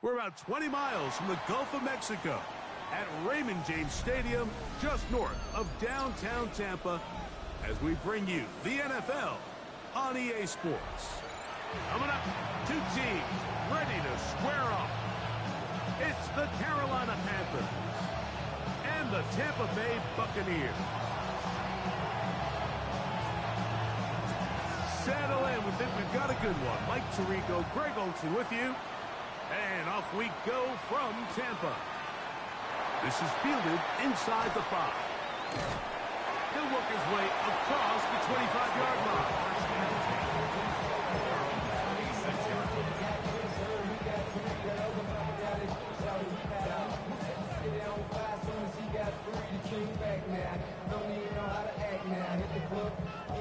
We're about 20 miles from the Gulf of Mexico at Raymond James Stadium, just north of downtown Tampa, as we bring you the NFL on EA Sports. Coming up, two teams ready to square off. It's the Carolina Panthers and the Tampa Bay Buccaneers. Settle in, we think we've got a good one. Mike Tirico, Greg Olsen with you. And off we go from Tampa. This is fielded inside the 5. He'll work his way across the 25-yard line.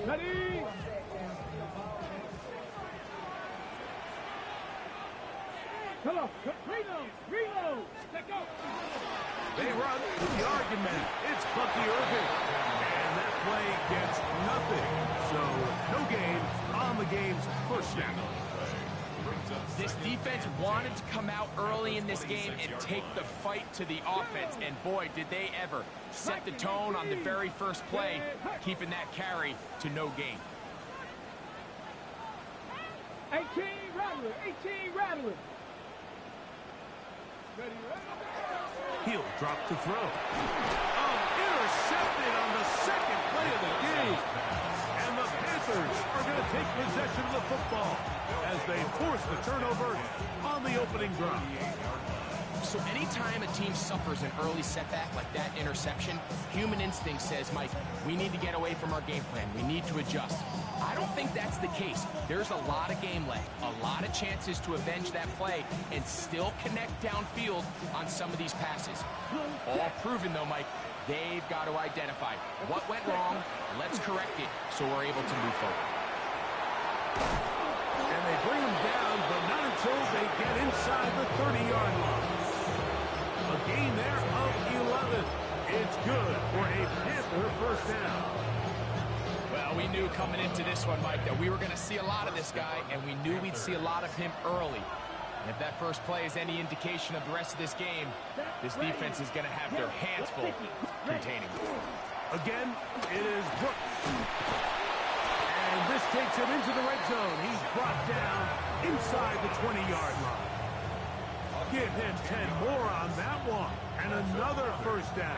Ready? Come on, reload, let go. They run with the argument. It's Bucky Irving. And that play gets nothing. So, no gain on the game's first snap. This defense wanted to come out early in this game and take the fight to the offense. And boy, did they ever set the tone on the very first play, keeping that carry to no gain. 18 rattler. He'll drop to throw. Oh, intercepted on the second play of the game. And the Panthers are going to take possession of the football as they force the turnover on the opening drive. So anytime a team suffers an early setback like that interception, human instinct says, Mike, we need to get away from our game plan. We need to adjust. I don't think that's the case. There's a lot of game left, a lot of chances to avenge that play and still connect downfield on some of these passes. All proven, though, Mike, they've got to identify what went wrong, let's correct it so we're able to move forward. And they bring him down, but not until they get inside the 30-yard line. A gain there of 11. It's good for a Panther first down. Well, we knew coming into this one, Mike, that we were going to see a lot of this guy, and we knew we'd see a lot of him early. And if that first play is any indication of the rest of this game, this defense is going to have their hands full containing him. Again, it is Brooks. And this takes him into the red zone. He's brought down inside the 20-yard line. Give him 10 more on that one. And another first down.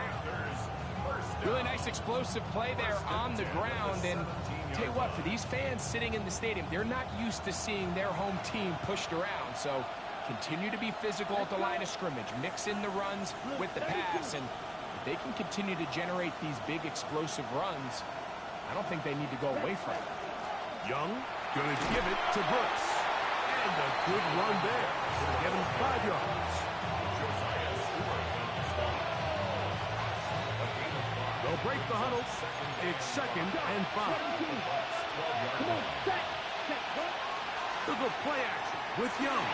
Really nice explosive play there on the ground. And tell you what, for these fans sitting in the stadium, they're not used to seeing their home team pushed around. So continue to be physical at the line of scrimmage. Mix in the runs with the pass. And if they can continue to generate these big explosive runs, I don't think they need to go away from it. Young going to give it to Brooks. And a good run there. Going to get him 5 yards. They'll break the huddle. It's 2nd and 5. They'll go play action with Young.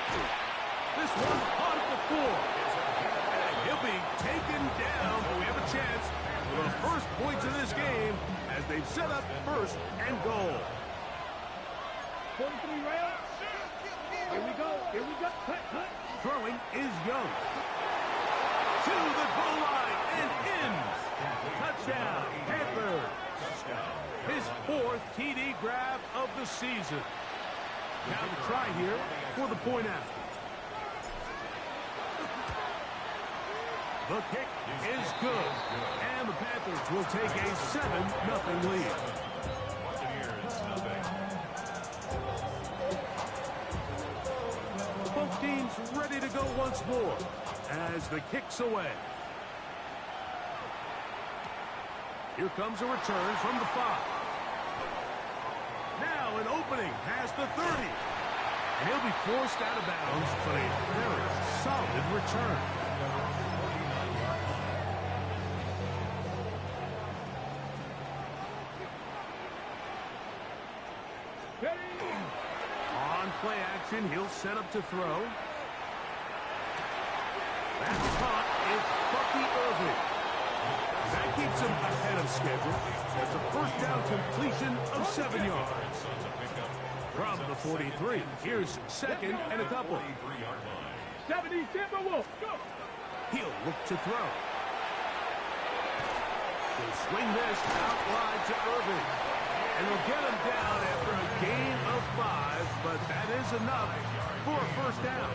This one caught at the 4. And he'll be taken down. But we have a chance for the first points of this game as they've set up 1st and goal. 43 rounds. Here we go. Cut. Throwing is Young. To the goal line and in. Touchdown, Panthers. His 4th TD grab of the season. Now the try here for the point after. The kick is good. And the Panthers will take a 7-0 lead. Both teams ready to go once more as the kick's away. Here comes a return from the 5. Now an opening past the 30. And he'll be forced out of bounds, but a very solid return. On play action, he'll set up to throw. That's caught. It's Bucky Irving. That keeps him ahead of schedule. That's a first down completion of 7 yards. From the 43, here's 2nd and a couple. 70 Timberwolves. Go. He'll look to throw. He'll swing this out wide to Irving. And he'll get him down after a gain of 5, but that is enough for a first down.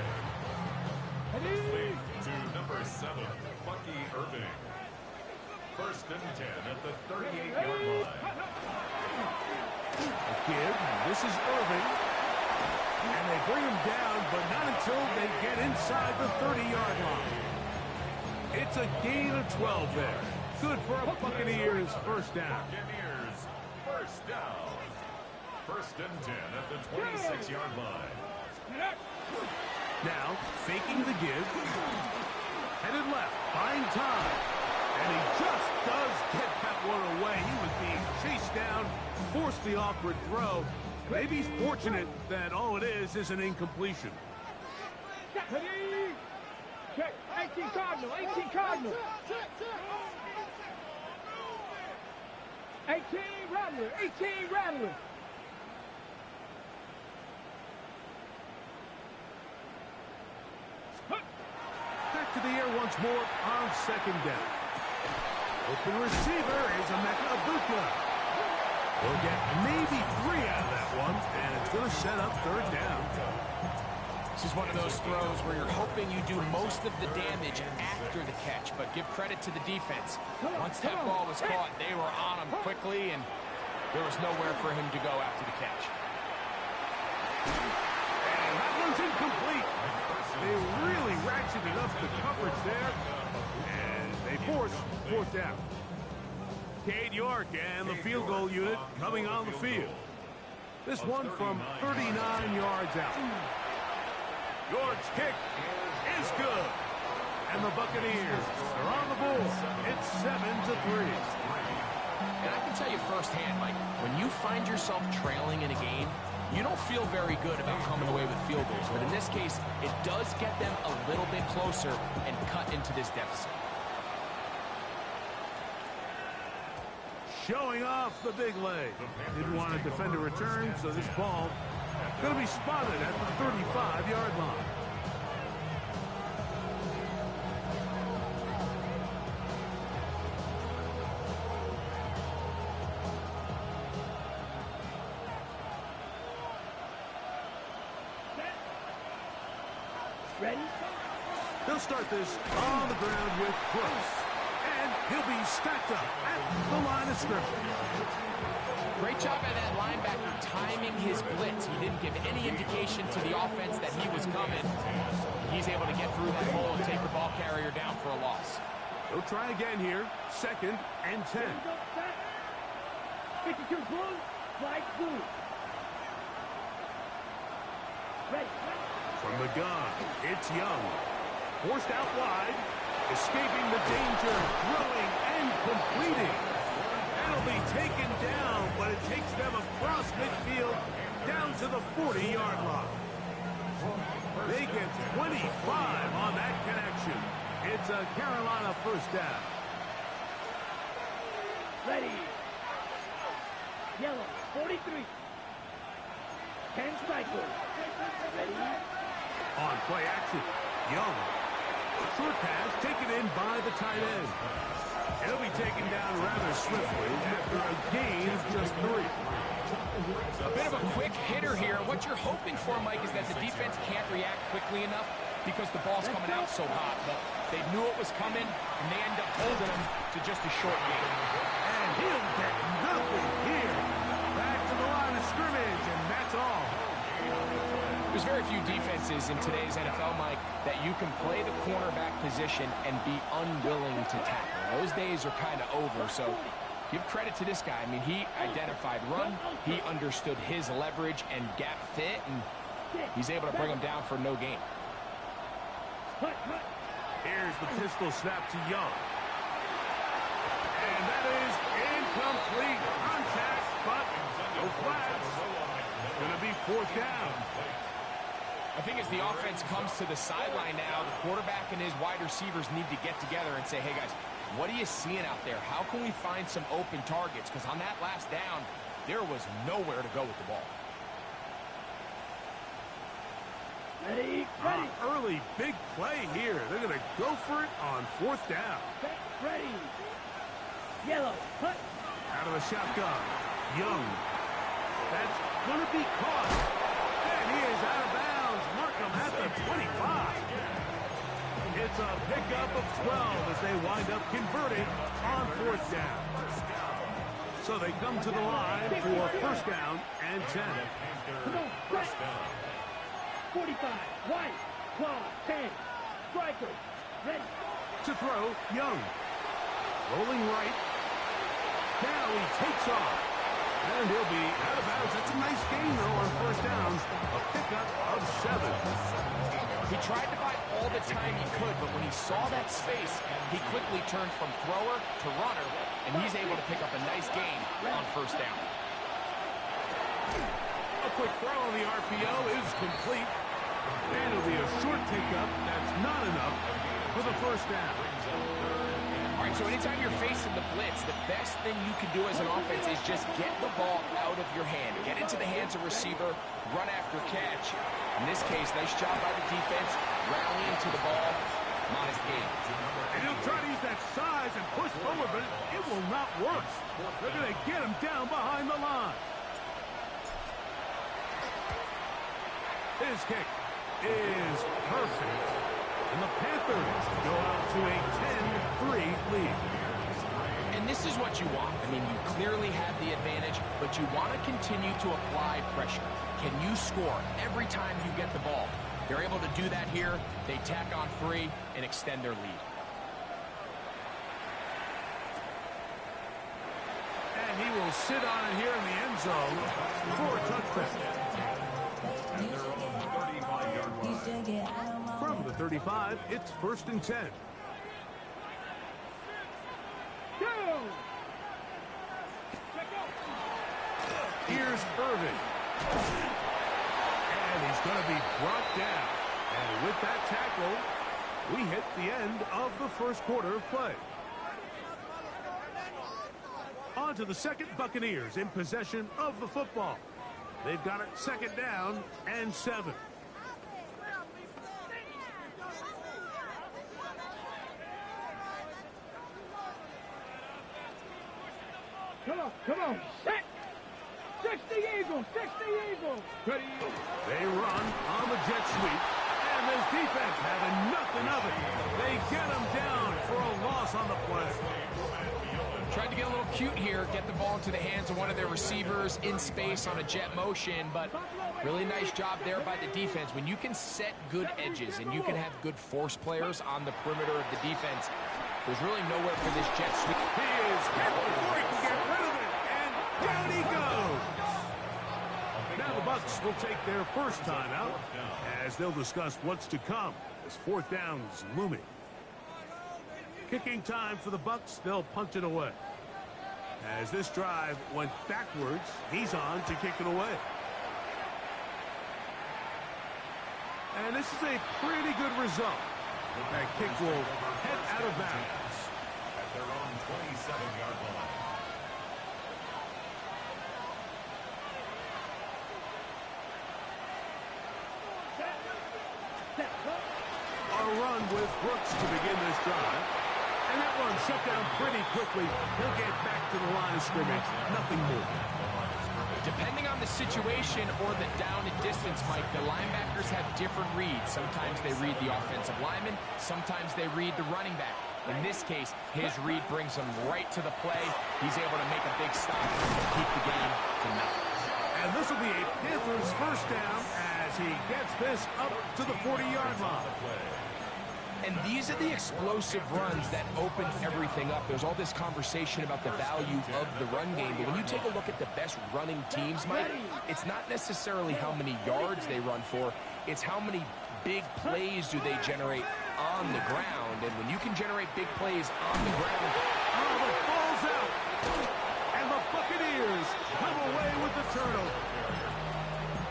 Ready? To number 7, Bucky Irving. First and 10 at the 38-yard line. A give. This is Irving. And they bring him down, but not until they get inside the 30-yard line. It's a gain of 12 there. Good for a Buccaneers first down. Buccaneers first down. First and 10 at the 26-yard line. Now, faking the give. Headed left, buying time. And he just does get that one away. He was being chased down, forced the awkward throw. Maybe he's fortunate that all it is an incompletion. Ready? Check. 18 Cardinal. 18 Cardinal. 18 Rattler. 18 Rattler. Back to the air once more on second down. Open receiver is Emeka Ibuka. He'll get maybe 3 out of that one, and it's going to set up third down. This is one of those throws where you're hoping you do most of the damage after the catch, but give credit to the defense. Once that ball was caught, they were on him quickly, and there was nowhere for him to go after the catch. And that one's incomplete. They really ratcheted up the coverage there, and they force fourth down. Cade York and the field goal unit coming on the field. This one from 39 yards out. York's kick is good. And the Buccaneers are on the board. It's 7-3. And I can tell you firsthand, Mike, when you find yourself trailing in a game, you don't feel very good about coming away with field goals. But in this case, it does get them a little bit closer and cut into this deficit. Showing off the big leg. Didn't want to defend a return, so this ball going to be spotted at the 35-yard line. Ready? He'll start this on the ground with Brooks. And he'll be stacked up at the line of scrimmage. Great job by that linebacker timing his blitz. He didn't give any indication to the offense that he was coming. He's able to get through that hole and take the ball carrier down for a loss. He'll try again here. 2nd and 10. 52 blue, flag blue. Ready. From the gun, it's Young. Forced out wide. Escaping the danger, throwing and completing. That'll be taken down, but it takes them across midfield down to the 40-yard line. They get 25 on that connection. It's a Carolina first down. Ready. Yellow, 43. 10 strikers. Ready. On play action, Young. Short pass taken in by the tight end. He'll be taken down rather swiftly after a gain of just 3. A bit of a quick hitter here. What you're hoping for, Mike, is that the defense can't react quickly enough because the ball's coming out so hot. But they knew it was coming, and they end up holding him to just a short gain. And he'll get nothing here. Back to the line of scrimmage, and that's all. There's very few defenses in today's NFL, Mike, that you can play the cornerback position and be unwilling to tackle. Those days are kind of over, so give credit to this guy. I mean, he identified run, he understood his leverage and gap fit, and he's able to bring him down for no gain. Here's the pistol snap to Young. And that is incomplete contact, but no flags. It's going to be 4th down. I think as the offense comes to the sideline now, the quarterback and his wide receivers need to get together and say, hey, guys, what are you seeing out there? How can we find some open targets? Because on that last down, there was nowhere to go with the ball. Ready, ready. Early big play here. They're going to go for it on 4th down. Set, ready. Yellow, cut. Out of the shotgun. Young. That's going to be caught. And he is out of bounds. Mark him at the 25. It's a pickup of 12 as they wind up converting on 4th down. So they come to the line for 1st down and 10. Come on, first down. 45, right, claw, 10, striker, ready. To throw, Young. Rolling right. Now he takes off. And he'll be out of bounds. That's a nice gain, though, on 1st down. A pickup of 7. He tried to buy all the time he could, but when he saw that space, he quickly turned from thrower to runner, and he's able to pick up a nice gain on 1st down. A quick throw on the RPO is complete. And it'll be a short pickup. That's not enough for the 1st down. All right, so anytime you're facing the blitz, the best thing you can do as an offense is just get the ball out of your hand. Get into the hands of receiver, run after catch. In this case, nice job by the defense, rallying to the ball. Modest gain. And he'll try to use that size and push forward, but it will not work. They're going to get him down behind the line. His kick is perfect. And the Panthers go out to a 10-3 lead. And this is what you want. I mean, you clearly have the advantage, but you want to continue to apply pressure. Can you score every time you get the ball? They're able to do that here. They tack on 3 and extend their lead. And he will sit on it here in the end zone for a touchdown. And they're on the 35-yard line. From the 35, it's 1st and 10. Go! Here's Irvin. And he's going to be brought down. And with that tackle, we hit the end of the 1st quarter of play. On to the 2nd, Buccaneers in possession of the football. They've got it 2nd down and 7. Come on, set! 60 Eagles, 60 Eagles! Ready? They run on the jet sweep, and this defense having nothing of it. They get him down for a loss on the play. Tried to get a little cute here, get the ball into the hands of one of their receivers in space on a jet motion, but really nice job there by the defense. When you can set good edges and you can have good force players on the perimeter of the defense, there's really nowhere for this jet sweep. He is hit before he can get rid of it, and down he goes. Now the Bucs will take their 1st timeout as they'll discuss what's to come as 4th down's looming. Kicking time for the Bucs. They'll punt it away. As this drive went backwards, he's on to kick it away. And this is a pretty good result. That kick will head out of bounds. At their own 27-yard line. A run with Brooks to begin this drive. And that one shut down pretty quickly. He'll get back to the line of scrimmage. Nothing more. Depending on the situation or the down and distance, Mike, the linebackers have different reads. Sometimes they read the offensive lineman. Sometimes they read the running back. In this case, his read brings him right to the play. He's able to make a big stop and keep the game to nothing. And this will be a Panthers 1st down as he gets this up to the 40-yard line. And these are the explosive runs that open everything up. There's all this conversation about the value of the run game, but when you take a look at the best running teams, Mike, it's not necessarily how many yards they run for, it's how many big plays do they generate on the ground. And when you can generate big plays on the ground, oh, the ball's out. And the Buccaneers come away with the turnover.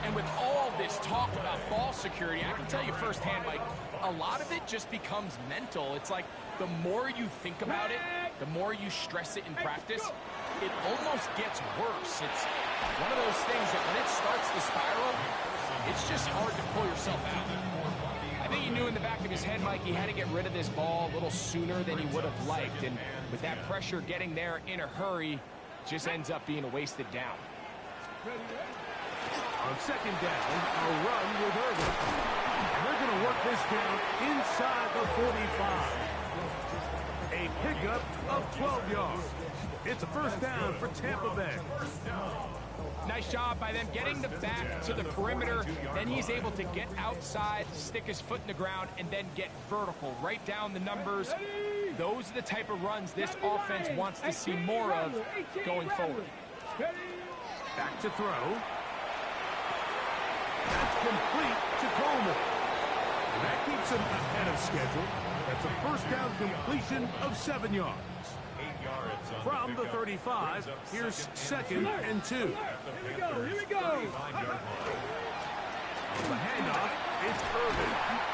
and with all this talk about ball security, I can tell you firsthand, Mike, a lot of it just becomes mental. It's like the more you think about it, the more you stress it in practice, it almost gets worse. It's one of those things that when it starts to spiral, it's just hard to pull yourself out. I think he knew in the back of his head, Mike, he had to get rid of this ball a little sooner than he would have liked. And with that pressure getting there in a hurry, it just ends up being a wasted down. On second down, a run with Irvin. And they're going to work this down inside the 45. A pickup of 12 yards. It's a first down for Tampa Bay. Nice job by them getting the back to the perimeter. Then he's able to get outside, stick his foot in the ground, and then get vertical. Right down the numbers. Those are the type of runs this offense wants to see more of going forward. Back to throw. That's complete to Coleman. And that keeps him ahead of schedule. That's a first down completion of 7 yards. From the 35, here's second and 2. Here we go. The handoff, it's Irvin.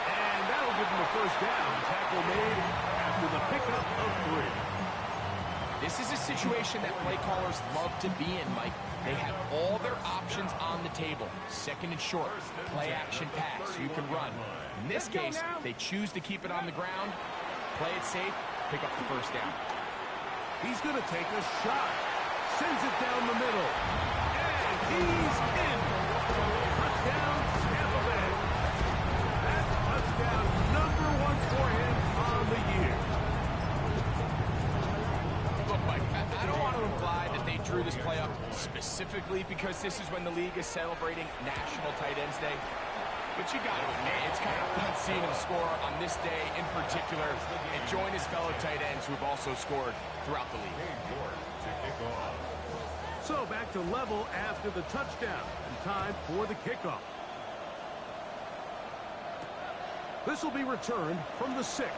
And that'll give him a first down. Tackle made after the pickup of 3. This is a situation that play callers love to be in, Mike. They have all their options on the table. Second and short, play action pass, you can run. In this case, they choose to keep it on the ground, play it safe, pick up the first down. He's going to take a shot. Sends it down the middle. And he's in. Touchdown, Tampa Bay. That's touchdown number 1 for him on the year. Look, Mike, I don't want to imply that they drew this play up specifically because this is when the league is celebrating National Tight Ends Day. But you got to admit, it's kind of fun seeing him score on this day in particular and join his fellow tight ends who've also scored throughout the league. So back to level after the touchdown. And time for the kickoff. This will be returned from the 6.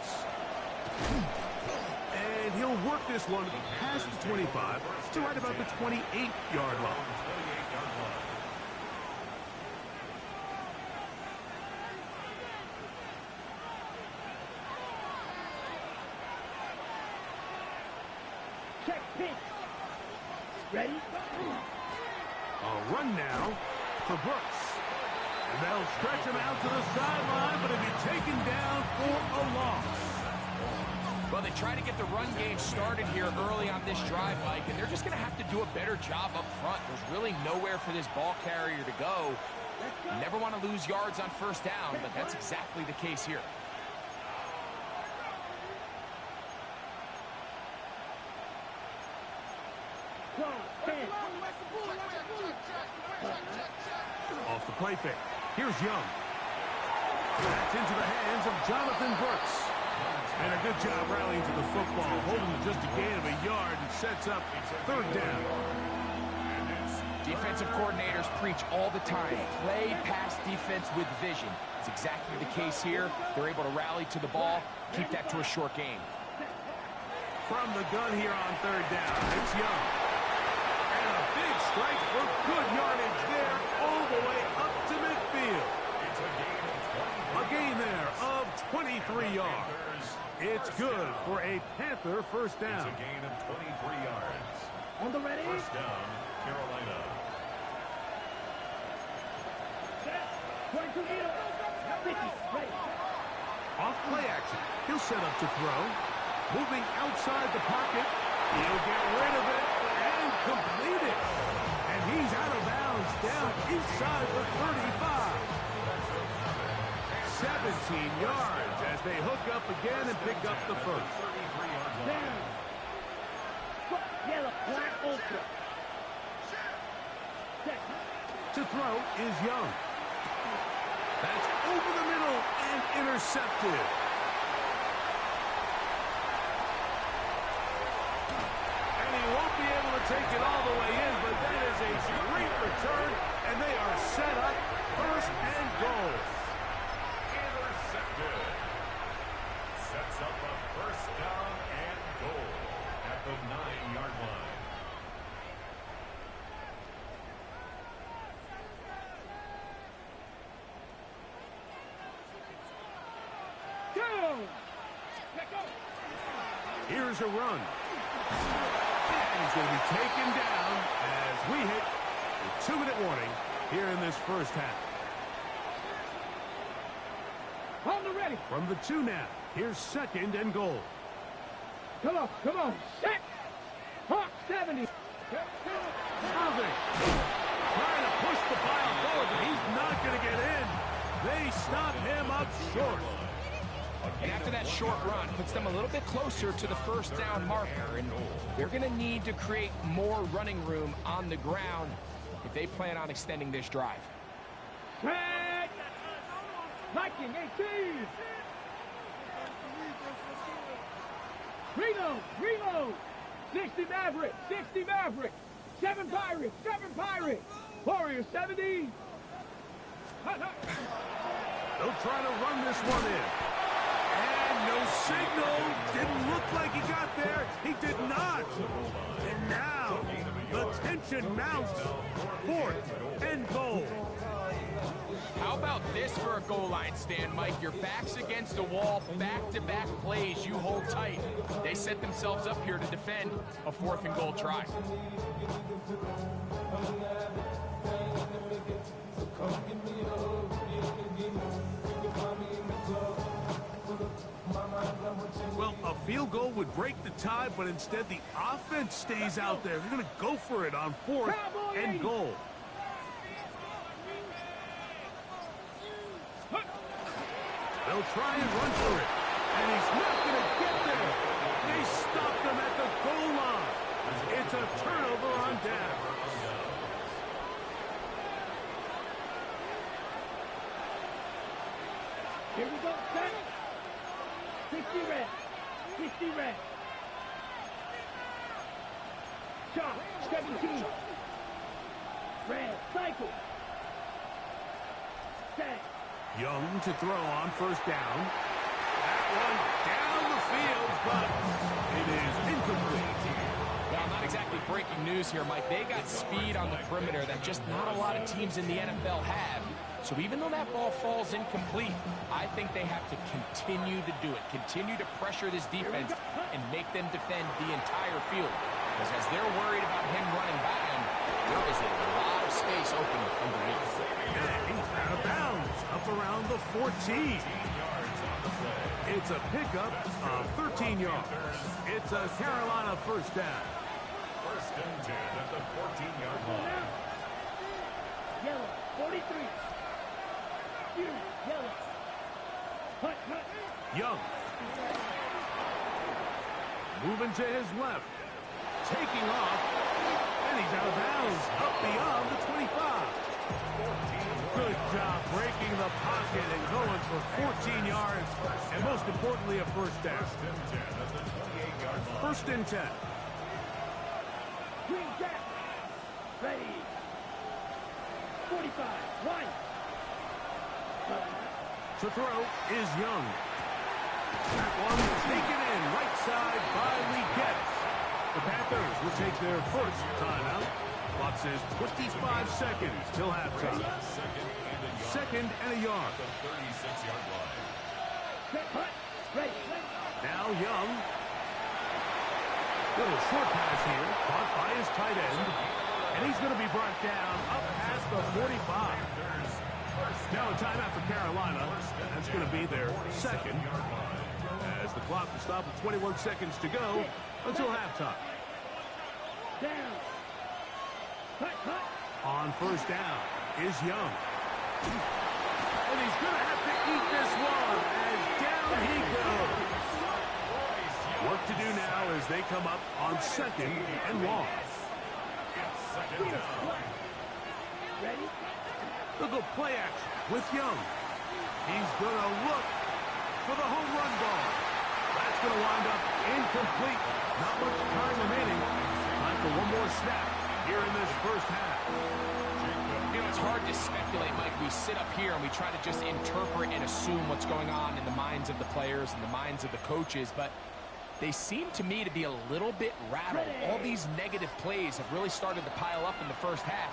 And he'll work this one past the 25 to right about the 28-yard line. Check pitch. Ready? A run now for Brooks. And they'll stretch him out to the sideline, but he'll be taken down for a loss. Well, they try to get the run game started here early on this drive, Mike, and they're just going to have to do a better job up front. There's really nowhere for this ball carrier to go. You never want to lose yards on first down, but that's exactly the case here. Off the play fake. Here's Young. That's into the hands of Jonathan Brooks. And a good job rallying to the football, holding to just a gain of a yard and sets up third down. Defensive coordinators preach all the time, play pass defense with vision. It's exactly the case here. They're able to rally to the ball, keep that to a short game. From the gun here on third down, it's Young. And a big strike for good yardage there all the way up to midfield. A gain there of 23 yards. It's good for a Panther first down. It's a gain of 23 yards. On the ready? First down, Carolina. Going to Needle. 50. Ready. Off play action. He'll set up to throw. Moving outside the pocket. He'll get rid of it and complete it. And he's out of bounds down inside the 35. 17 yards as they hook up again and pick up the first. Down. Yellow, black, ultra. To throw is Young. That's over the middle and intercepted. And he won't be able to take it all the way in, but that is a great return, and they are set up first and goal. Intercepted. Sets up a first down and goal at the 9-yard line. Here's a run. And he's going to be taken down as we hit the 2-minute warning here in this first half. ready. From the 2 now. Here's 2nd and goal. Come on, come on. Set. Hawk 70. Irving trying to push the pile forward, but he's not going to get in. They stop him up short. And after that short run, puts them a little bit closer to the first down marker. And they're going to need to create more running room on the ground if they plan on extending this drive. Set. Viking 18. Reload. 60 Maverick. 60 Maverick. 7 Pirates. 7 Pirates. Warrior 70. They'll try to run this one in. And no signal. Didn't look like he got there. He did not. And now the tension mounts. 4th and goal. How about this for a goal line stand, Mike? Your back's against the wall, back-to-back plays, you hold tight. They set themselves up here to defend a 4th and goal try. Well, a field goal would break the tie, but instead the offense stays out there. They're going to go for it on 4th and goal. They'll try and run for it. And he's not going to get there. They stopped him at the goal line. It's a turnover on down. Here we go, set. 60 red. 60 red. Shot, 17. Red, cycle. Set. Young to throw on 1st down. That one down the field, but it is incomplete. Well, not exactly breaking news here, Mike. They got speed on the perimeter that just not a lot of teams in the NFL have. So even though that ball falls incomplete, I think they have to continue to do it. Continue to pressure this defense and make them defend the entire field. Because as they're worried about him running by them, there is a lot of space open underneath. And he's out of bounds, up around the 14. It's a pickup of 13 yards. It's a Carolina 1st down. 1st and 10 at the 14-yard line. Yellow, 43. Yellow. Hut. Young. Moving to his left. Taking off. And he's out of bounds. Up beyond the 25. Good job breaking the pocket and going for 14 yards. And most importantly, a 1st down. 1st and 10. Green Jack. Ready. 45. Right. To throw is Young. That one taken in right side by Lee Gettis. The Panthers will take their 1st timeout. Clock says 25 seconds till halftime. 2nd and a yard. The 36-yard line. Set. Hut. Ready. Now Young. Little short pass here. Caught by his tight end. And he's going to be brought down up past the 45. Now a timeout for Carolina. That's going to be their 2nd. As the clock will stop with 21 seconds to go until halftime. Down. Hut. On 1st down is Young. And he's going to have to eat this one as down he goes. Work to do now as they come up on 2nd and long. It's 2nd down. Ready. They'll go play action with Young. He's going to look for the home run ball. That's going to wind up incomplete. Not much time remaining. Time for one more snap here in this 1st half. You know, it's hard to speculate, Mike. We sit up here and we try to just interpret and assume what's going on in the minds of the players and the minds of the coaches, but they seem to me to be a little bit rattled. All these negative plays have really started to pile up in the 1st half.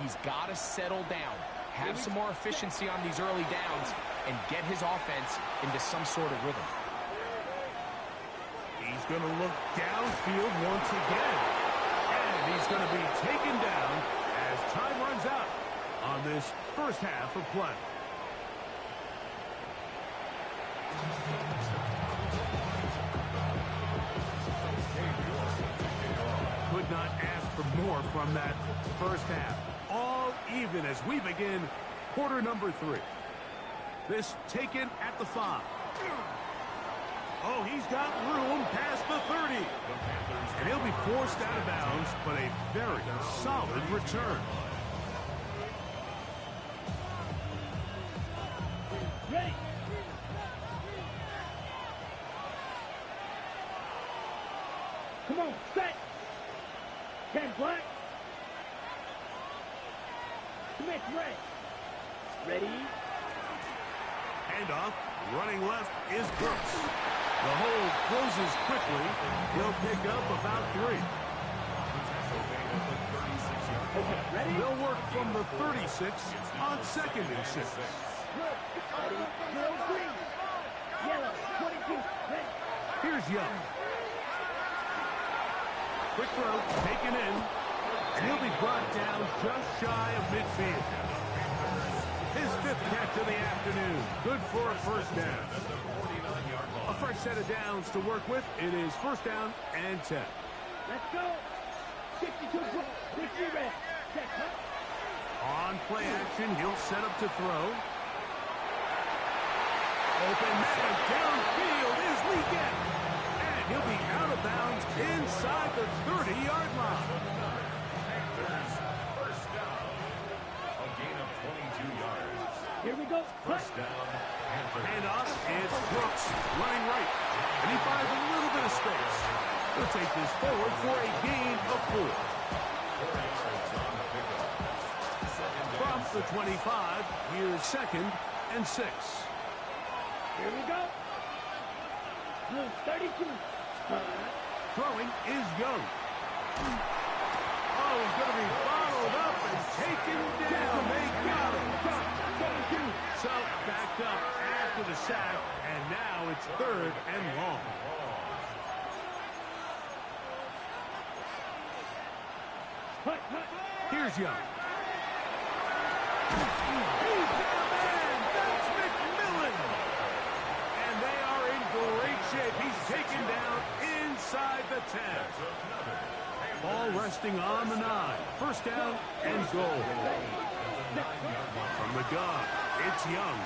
He's got to settle down, have some more efficiency on these early downs, and get his offense into some sort of rhythm. He's going to look downfield once again. And he's going to be taken down as time runs out on this 1st half of play. Could not ask for more from that first half. All even as we begin quarter number 3. This taken at the 5. Oh, he's got room past the 30. And he'll be forced out of bounds, but a very solid return. Ready. Come on, set. 10 black. Smith red. Ready. Handoff. Running left is Brooks. The hold closes quickly. He'll pick up about 3. Okay, ready. They'll work from the 36 on 2nd and 6. Ready. Yellow, green. Yellow, 22. Ready. Here's Young. Quick throw, taken in. And he'll be brought down just shy of midfield. His 5th catch of the afternoon. Good for a first down. A fresh set of downs to work with. It is first down and 10. Let's go. 62 blue, 60 red. Set, cut. On play action, he'll set up to throw. Open man downfield is Leggett. And he'll be out of bounds inside the 30-yard line. First down. A gain of 22 yards. Here we go. Cut. First down. Panthers. Handoff, it's Brooks running right. And he finds a little bit of space. He'll take this forward for a gain of 4. 4 yards on the pickup. From the 25, here's 2nd and 6. Here we go. Blue, 32. Throwing is Young. Oh, he's going to be bottled up and taken down. They got him. So, backed up after the sack, and now it's 3rd and long. Here's Young. He's got a man. That's McMillan. And they are in great shape. He's taken down inside the 10. Ball resting on the 9. First down and goal. From the gun, it's Young.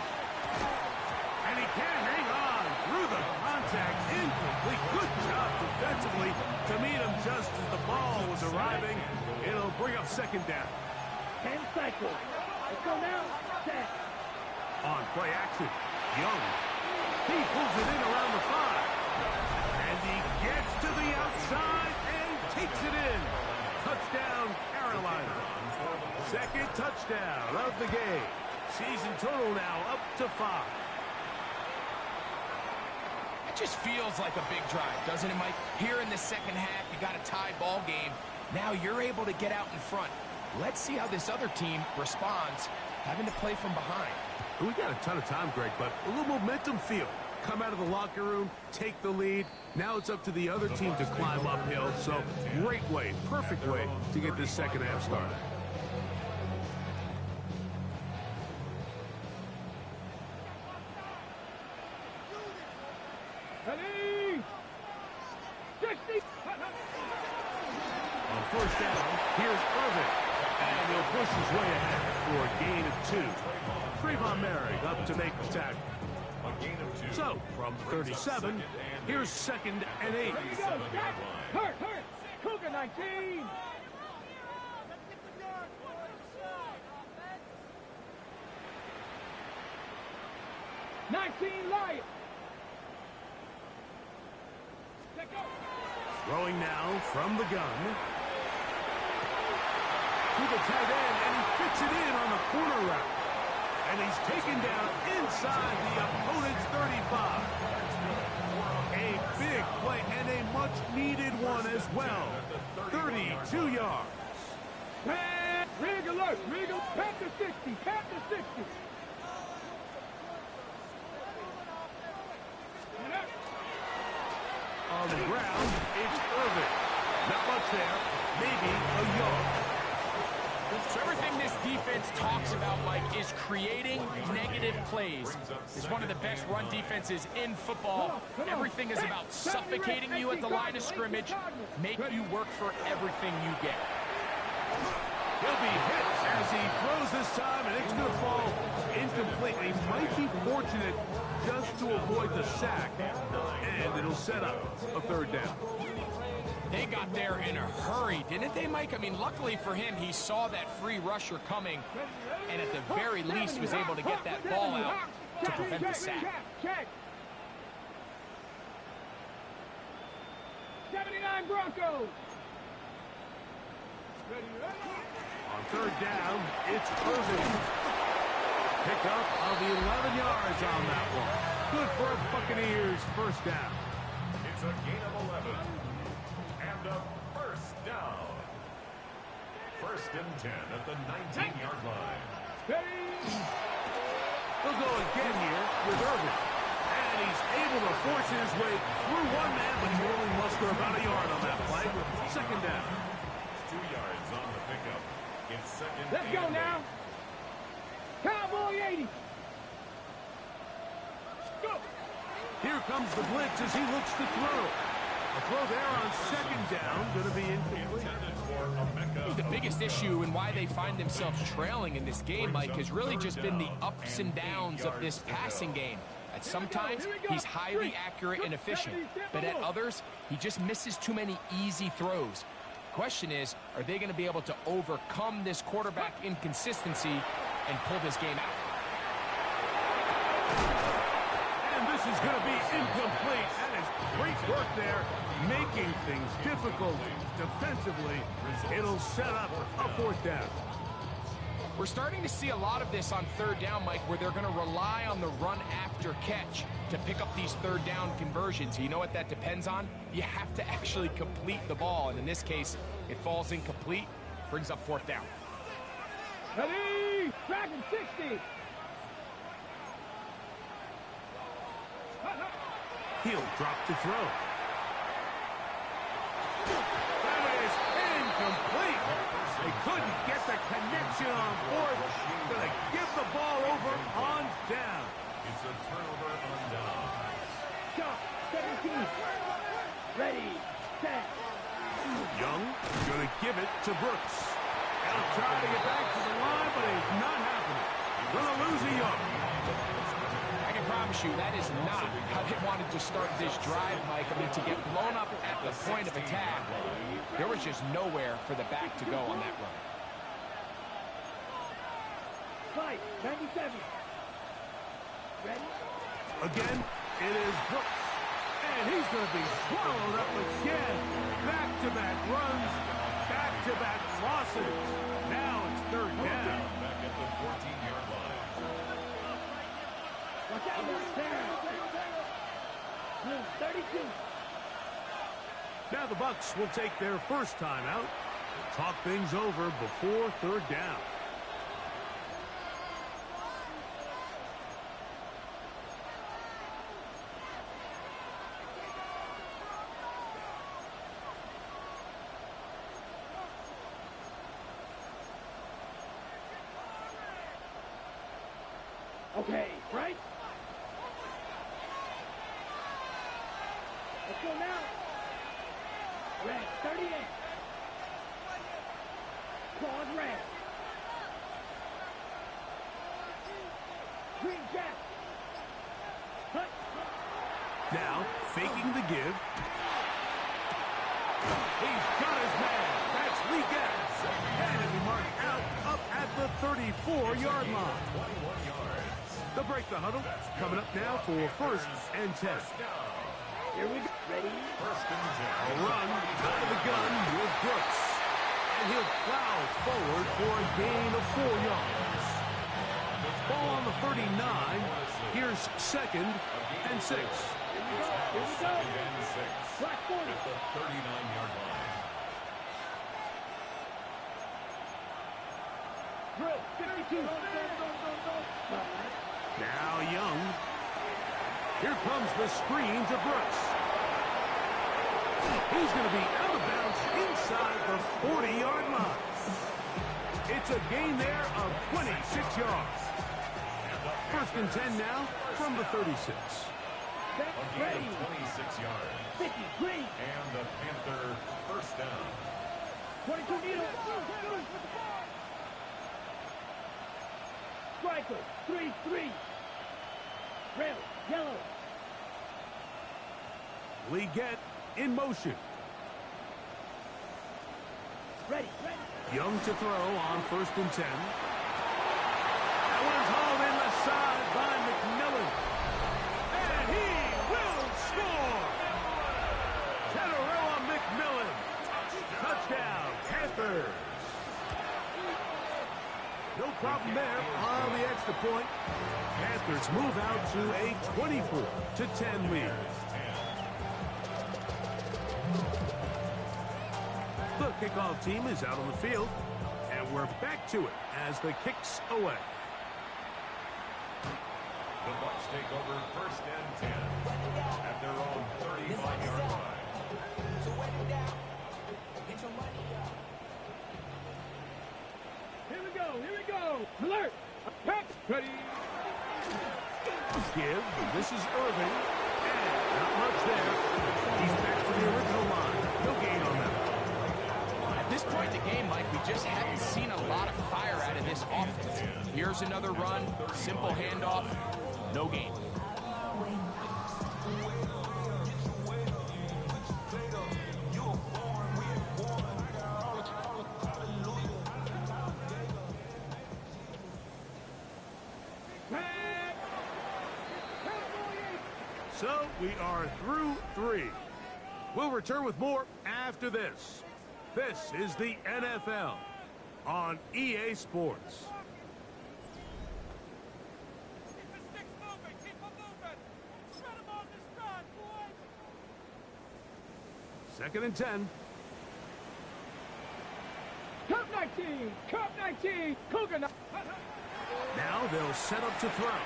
And he can't hang on through the contact. Incomplete. Good job defensively to meet him just as the ball was arriving. It'll bring up 2nd down. 10 cycles. Let's go now. Set. On play action, Young. He pulls it in around the 5. And he gets to the outside and takes it in. Touchdown, Carolina. 2nd touchdown of the game. Season total now up to 5. It just feels like a big drive, doesn't it, Mike? Here in the second half, you got a tie ball game. Now you're able to get out in front. Let's see how this other team responds, having to play from behind. We got a ton of time, Greg, but a little momentum feel. Come out of the locker room, take the lead. Now it's up to the other team to climb uphill. So great way, perfect way to get this second half started. Ready. 60. On first down, here's Irvin. And he'll push his way ahead for a gain of 2. Trayvon Merrick up to make the tackle. A gain of 2. So, from 37, here's 2nd and 8. Here we go. Hurt. Cougar 19. Lion. Let go. Throwing now from the gun. To the tight end, and he fits it in on the corner route. And he's taken down inside the opponent's 35. A big play and a much-needed one as well. 32 yards. Rig alert. Panther 60. Panther 60. On the ground, it's Irvin. Not much there. Maybe a yard. So everything this defense talks about, Mike, is creating negative plays. It's one of the best run defenses in football. Everything is about suffocating you at the line of scrimmage, make you work for everything you get. He'll be hit as he throws this time, and it's going to fall incomplete. He might be fortunate just to avoid the sack, and it'll set up a third down. They got there in a hurry, didn't they, Mike? I mean, luckily for him, he saw that free rusher coming, and at the very least was able to get that ball out to prevent the sack. 79 Broncos. On third down, it's Irving. Pick up of 11 yards on that one. Good for a Buccaneers first down. It's a gain of 11. And a first down. First and 10 at the 19-yard line. He'll go again here with Irving. And he's able to force his way through one man, but he can only muster about a yard on that play. Second down. 2 yards on the pickup. It's second. Let's go now. Cowboy 80. Go. Here comes the blitz as he looks to throw. A throw there on second down, going to be incomplete. The biggest issue and why they find themselves trailing in this game, Mike, has really just been the ups and downs of this passing game. At sometimes, he's highly accurate and efficient, but at others, he just misses too many easy throws. Question is, are they going to be able to overcome this quarterback inconsistency and pull this game out? And this is going to be incomplete. That is great work there, making things difficult defensively. It'll set up a fourth down. We're starting to see a lot of this on third down, Mike, where they're going to rely on the run after catch to pick up these third down conversions. You know what that depends on? You have to actually complete the ball, and in this case, it falls incomplete, brings up fourth down. Ready? Dragon 60. He'll drop to throw. That is incomplete. They couldn't get the connection on fourth. Gonna give the ball over on down. It's a turnover on down. Shot 17. Ready, set. Young gonna give it to Brooks. He'll try to get back to the line, but it's not happening. Gonna lose a yard. I can promise you that is not how they wanted to start this drive, Mike. I mean, to get blown up at the point of attack, there was just nowhere for the back to go on that run. Fight, 97. Ready? Again, it is Brooks. And he's going to be swallowed up again. Back-to-back runs, back-to-back losses. Now it's third down. Back at the 14-yard line. Watch out, there. 32. Now the Bucs will take their first time out. Talk things over before third down. Okay, right? Let's go now. Red, 38. Claws red. Green jack. Hut. Now, faking the give. He's got his man. That's Lee Gatz. And it'll be marked out up at the 34-yard line. 21 yards. They'll break the huddle. Coming up now for first and 10. Here we go. Ready? First and 10. A run out of the gun with Brooks. And he'll plow forward for a gain of 4 yards. Ball on the 39. Here's second and 6. Here we go. Here we go. Second and 6. Black 40. At the 39-yard line. Drill, 52. Now Young. Here comes the screen to Brooks. He's going to be out of bounds inside the 40-yard line. It's a gain there of 26 yards. First and 10 now from the 36. A gain of 26 yards. 53. And the Panther first down. 22 needle. Striker, 3-3. Red, yellow. Leggett in motion. Ready. Young to throw on first and 10. That one's hauled in the side by McMillan. And he will score! Teteroa McMillan. Touchdown, Panthers. No problem there on the extra point. Panthers move out to a 24-10 lead. The kickoff team is out on the field, and we're back to it as the kick's away. The Bucs take over first and 10 at their own 35-yard line. So wet it down. Get your money up. Here we go. Alert. Attack. Ready. Give. This is Irving. And not much there. He's back to the original line. No gain on that. At this point in the game, Mike, we just haven't seen a lot of fire out of this offense. Here's another run, simple handoff, no gain. So we are through 3. We'll return with more after this. This is the NFL on EA Sports. Keep the sticks moving. Keep them moving. Shred them on this drive, boys. Second and 10. Cup 19. Cup 19. Cougar. Now they'll set up to throw.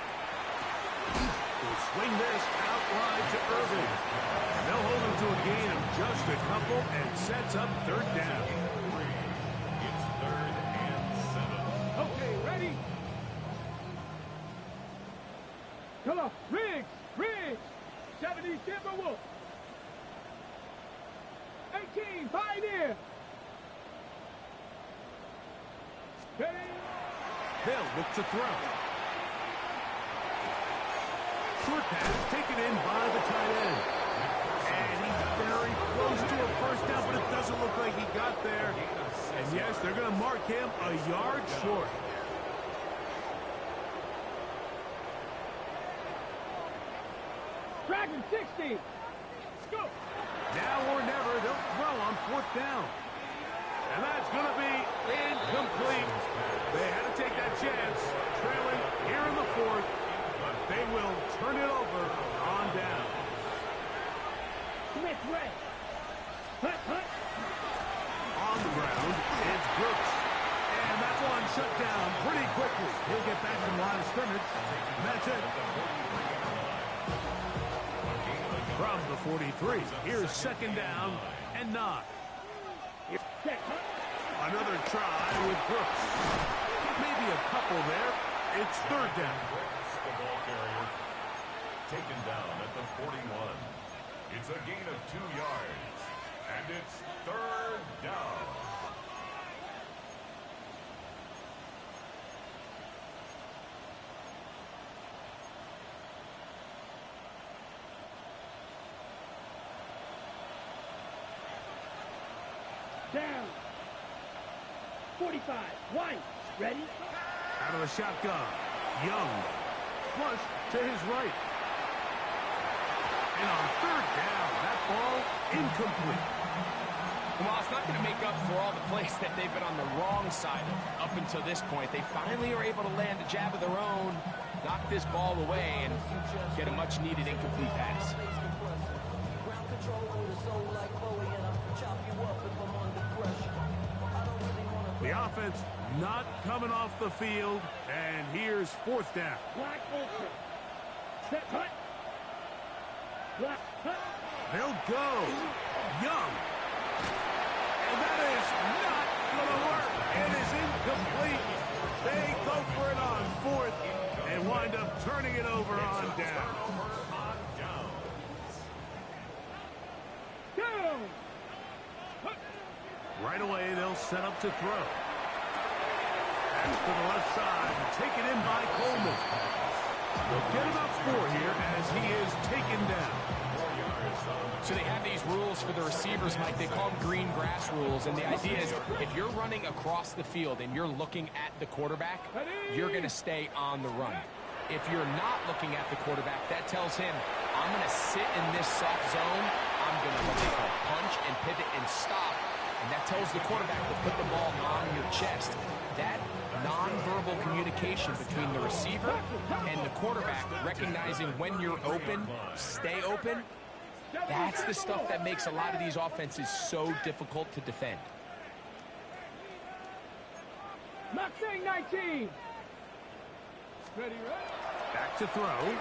Will swing this out wide to Irving. They'll hold him to a gain of just a couple and sets up third down. It's 3rd and 7. Okay, ready? Come on. Riggs. 70 Timberwolf. 18 Pioneer. Ready? They'll look to throw. Short pass taken in by the tight end. And he's very close to a first down, but it doesn't look like he got there. And yes, they're going to mark him a yard short. Dragon 60. Go. Now or never, they'll throw on fourth down. And that's going to be incomplete. They had to take that chance, trailing here in the fourth. But they will turn it over on down. Smith Red. Hut. On the ground, it's Brooks. And that one shut down pretty quickly. He'll get back to the line of scrimmage. And that's it. From the 43, here's second down and 9. Another try with Brooks. Maybe a couple there. It's third down. The ball carrier taken down at the 41. It's a gain of 2 yards. And it's third down. Down. 45. White. Ready? Out of the shotgun. Young. Flush to his right. And on third down, that ball incomplete. Well, it's not going to make up for all the plays that they've been on the wrong side of up until this point. They finally are able to land a jab of their own, knock this ball away, and get a much-needed incomplete pass. Ground control with a soul like Bowie, and I'll chop you up if I'm under pressure. I don't really want to. The offense not coming off the field, and here's fourth down. Black Ultra. Set hut. Black hut. They'll go. Young. And that is not going to work. It is incomplete. They go for it on fourth and wind up turning it over on down. Right away, they'll set up to throw. And to the left side, taken in by Coleman. They'll get about 4 here as he is taken down. So they have these rules for the receivers, Mike. They call them green grass rules. And the idea is if you're running across the field and you're looking at the quarterback, you're going to stay on the run. If you're not looking at the quarterback, that tells him, I'm going to sit in this soft zone. I'm going to take a punch and pivot and stop. And that tells the quarterback to put the ball on your chest. That nonverbal communication between the receiver and the quarterback, recognizing when you're open, stay open, that's the stuff that makes a lot of these offenses so difficult to defend. Mustang 19. Ready, right? Back to throw.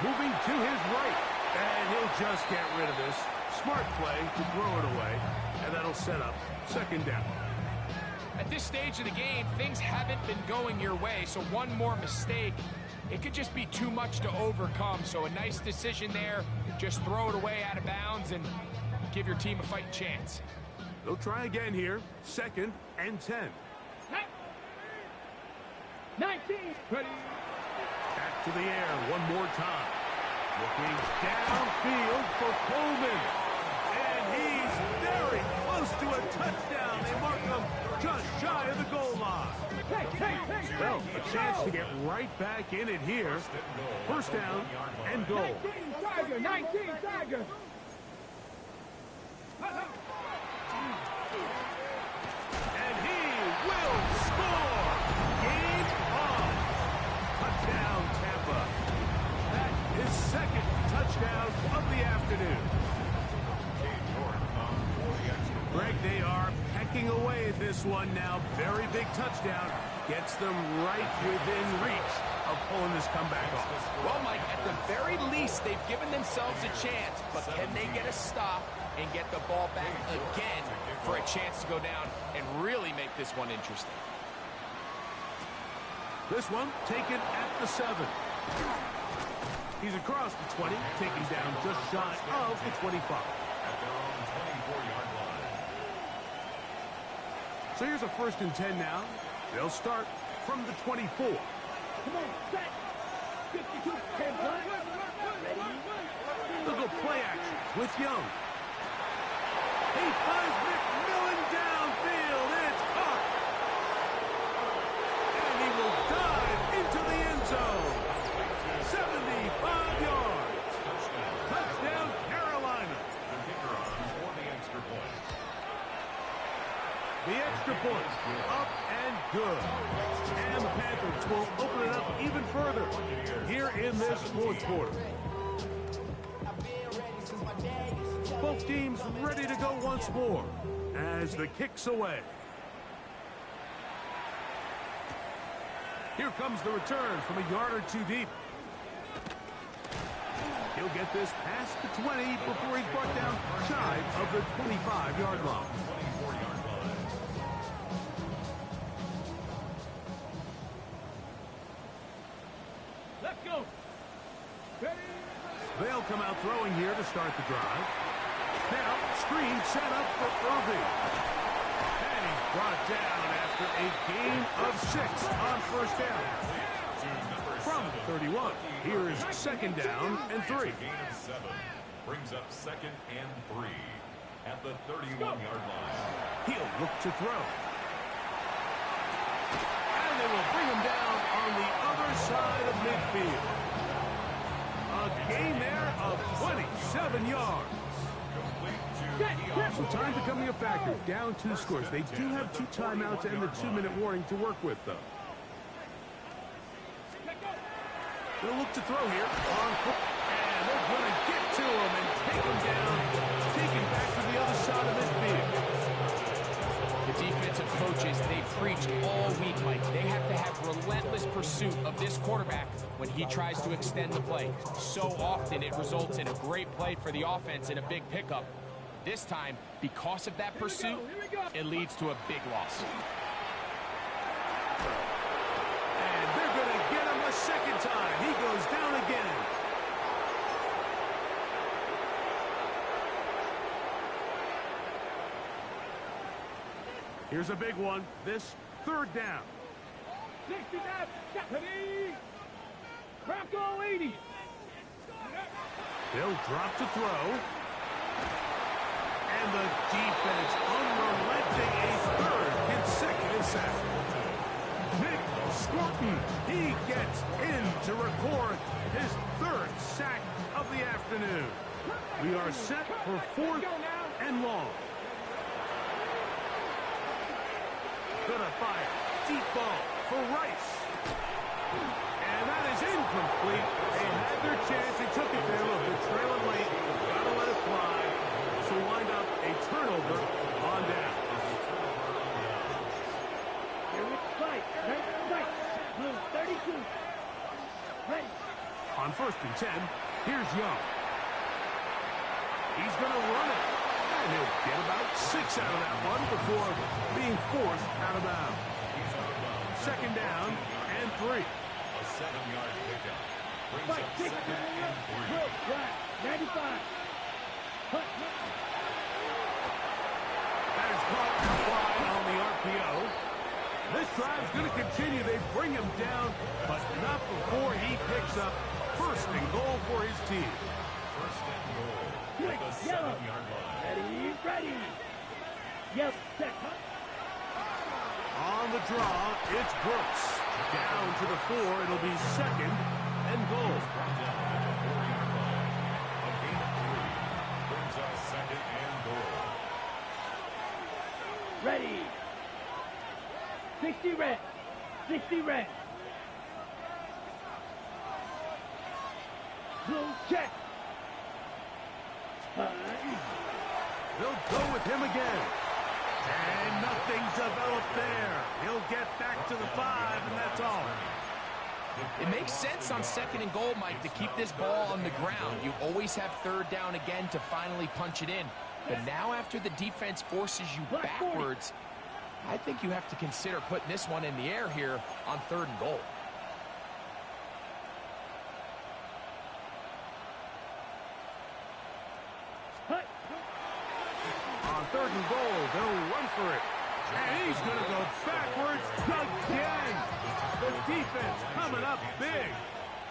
Moving to his right. And he'll just get rid of this. Smart play to throw it away. And that'll set up second down. At this stage of the game, things haven't been going your way, so one more mistake, it could just be too much to overcome. So a nice decision there. Just throw it away out of bounds and give your team a fighting chance. They'll try again here. 2nd and 10. 19. Ready. Back to the air one more time. Looking downfield for Coleman. And he's very close to a touchdown. They mark him just shy of the goal line. Well, a chance to get right back in it here. First down and goal. 19 Tiger. 19 Tiger. And he will score. Game on. Touchdown, Tampa. That is 2nd touchdown of the afternoon. Greg, they are pecking away at this one now. Very big touchdown. Gets them right within reach of pulling this comeback off. Well, Mike, at the very least, they've given themselves a chance, but can they get a stop and get the ball back again for a chance to go down and really make this one interesting? This one taken at the 7. He's across the 20, taken down just shy of the 25. So here's a 1st and 10 now. They'll start from the 24. Come on, set. 52. They'll go play action with Young. He finds McMillan downfield. It's caught. And he will dive into the end zone. 75 yards. Touchdown, Carolina. The extra point, up and good. And the Panthers will open it up even further here in this 4th quarter. Both teams ready to go once more as the kick's away. Here comes the return from a yard or 2 deep. He'll get this past the 20 before he's brought down shy of the 25-yard line. Let's go. Ready. They'll come out throwing here to start the drive. Now, screen set up for Irving. And he's brought down after a gain of 6 on 1st down. From the 31, here is 2nd down and 3. Brings up 2nd and 3 at the 31-yard line. He'll look to throw. And they will bring him down on the other side of midfield. A gain there of 27 yards. So time becoming a factor. Down 2 scores. They do have 2 timeouts and the 2-minute warning to work with, though. They'll look to throw here on foot. And they're going to get to him and take him down. Take him back to the other side of midfield. The defensive coaches, they preach all week, Mike. They have to have relentless pursuit of this quarterback when he tries to extend the play. So often it results in a great play for the offense and a big pickup. This time, because of that pursuit, it leads to a big loss. And they're going to get him a second time. He goes down again. Here's a big one. This third down. 60 back, Stephanie. Bronco 80. They'll drop to throw. And the defense unrelenting, a third consecutive sack. Nick Scorton, he gets in to record his third sack of the afternoon. We are set for 4th and long. Gonna fire. Deep ball for Rice. And that is incomplete. They had their chance. They took it there. Look, they're trailing late. Gotta let it fly. So wind up a turnover on down. Here it's fight. Right. Blue 32. Ready. On 1st and 10, here's Young. He's gonna run it. And he'll get about 6 out of that one before being forced out of bounds. 2nd down and 3. A 7-yard pickup. Brings Fight. up 6. 2nd and 3. Blue, right. 95. Hut. That is caught and wide on the RPO. This drive's going to continue. They bring him down, but not before he picks up 1st and goal for his team. 1st and goal. Quick, At the yellow. 7-yard line. Ready. Yep, set. On the draw, it's Brooks. Down to the 4. It'll be 2nd and goal. Brought down at the 4-yard line. A gain of 3. Brings up 2nd and goal. Ready. 60 red. 60 red. Blue check. They'll go with him again. And nothing's developed there. He'll get back to the 5, and that's all. It makes sense on 2nd and goal, Mike, to keep this ball on the ground. You always have 3rd down again to finally punch it in. But now after the defense forces you backwards, I think you have to consider putting this one in the air here on 3rd and goal. On 3rd and goal, they'll run for it. And he's going to go backwards again. The defense coming up big,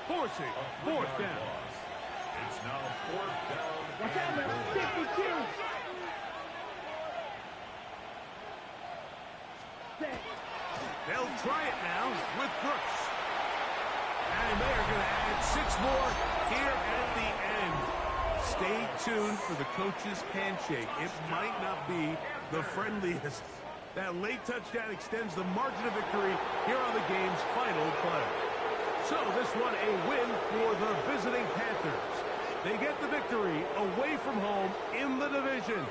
forcing 4th down. It's now 4th down. Watch out, man. 52. They'll try it now with Brooks. And they are going to add 6 more here at the end. Stay tuned for the coach's handshake. It might not be the friendliest. That late touchdown extends the margin of victory here on the game's final play. So this one a win for the visiting Panthers. They get the victory away from home in the division.